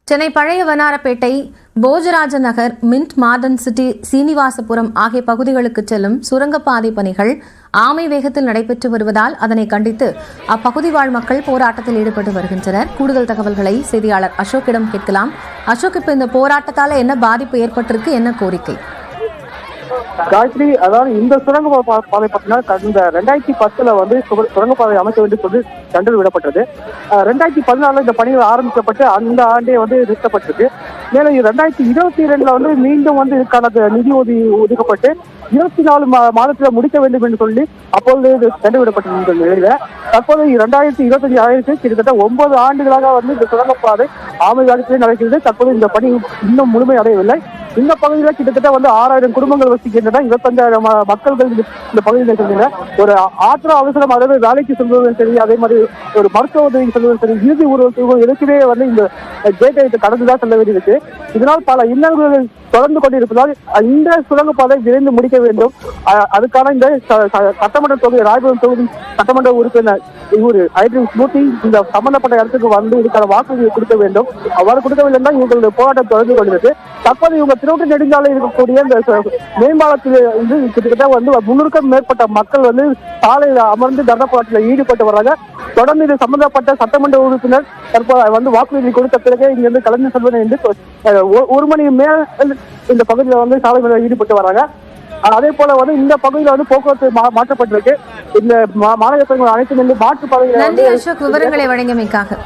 சென்னை பழைய வண்ணாரப்பேட்டை, போஜராஜ நகர், mint modern city, Srinivasapuram ஆகிய பகுதிகளுக்கு செல்லும் சுரங்கப்பாதை பணிகள் ஆமை வேகத்தில் நடைபெற்று வருவதால் அதனை கண்டித்து அப்பகுதி வாழ் மக்கள் போராட்டத்தில் ஈடுபட்டு வருகின்றனர். கூடுதல் தகவல்களை செய்தியாளர் அசோக்கிடம் கேட்கலாம். அசோக், இப்ப இந்த போராட்டத்தால என்ன பாதிப்பு ஏற்பட்டிருக்கு, என்ன கோரிக்கை? காயத்ரி, அதாவது இந்த சுரங்க பாதை பார்த்தீங்கன்னா கடந்த 2010 வந்து சுரங்கப்பாதை அமைக்க வேண்டும் சொல்லி டெண்டர் விடப்பட்டது. 2014 இந்த பணிகள் ஆரம்பிக்கப்பட்டு அந்த ஆண்டே வந்து நிறுத்தப்பட்டிருக்கு. மேலும் 2022 வந்து மீண்டும் வந்து இதுக்கான நிதி ஒதுக்கப்பட்டு 24 மாதத்தில் முடிக்க வேண்டும் என்று சொல்லி அப்பொழுது டெண்டர் விடப்பட்டிருந்த நிலையில தற்போது 2025 ஆயிரத்தி கிட்டத்தட்ட 9 ஆண்டுகளாக வந்து இந்த சுரங்கப்பாதை ஆமை காலத்திலே நடக்கிறது. தற்போது இந்த பணி இன்னும் முழுமை அடையவில்லை. இந்த பகுதியில் கிட்டத்தட்ட வந்து 6000 குடும்பங்கள் வசிக்கின்றன. 25,000 மக்கள்கள் இந்த பகுதியில் இருக்கின்றன. ஒரு ஆத்திர அவசரம், அதாவது வேலைக்கு செல்வதும் சரி, அதே மாதிரி ஒரு மருத்துவ உதவி செல்வதும் சரி, இறுதி ஊர்வலத்துக்கும் எதுக்குமே வந்து இந்த கேட்டை கடந்துதான் செல்ல வேண்டியிருக்கு. இதனால் பல இன்னல்கள் தொடர்ந்து கொண்டிருப்பதால் இந்த சுரங்கப்பாதை விரைந்து முடிக்க வேண்டும். அதுக்கான இந்த சட்டமன்ற தொகுதி, ராயபுரம் தொகுதி சட்டமன்ற உறுப்பினர் மூர்த்தி இந்த சம்பந்தப்பட்ட இடத்துக்கு வந்து இதுக்கான வாக்குறுதியை கொடுக்க வேண்டும். அவ்வாறு கொடுக்கவில்லை என்றால் இவங்களுடைய போராட்டம் தொடர்ந்து கொண்டிருக்கு. தற்போது இவங்க திருவட்டு நெடுஞ்சாலை இருக்கக்கூடிய இந்த மேம்பாலத்தில் வந்து கிட்டத்தட்ட வந்து 300க்கும் மேற்பட்ட மக்கள் வந்து சாலையில் அமர்ந்து தர்ண போராட்டத்தில் ஈடுபட்டு வர்றாங்க. தொடர்ந்து இது சம்பந்தப்பட்ட சட்டமன்ற உறுப்பினர் தற்போது வந்து வாக்குறுதி கொடுத்த பிறகு இங்கிருந்து கலந்து செல்வது என்று 1 மணி மேல் இந்த பகுதியில் வந்து சாலை மேல ஈடுபட்டு வராங்க. அதே போல வந்து இந்த பகுதியில் வந்து போக்குவரத்து மாற்றப்பட்டிருக்கு. இந்த மாநகர அனைத்து மாற்று பகுதியில். நன்றி அசோக், விவரங்களை வழங்கியமைக்காக.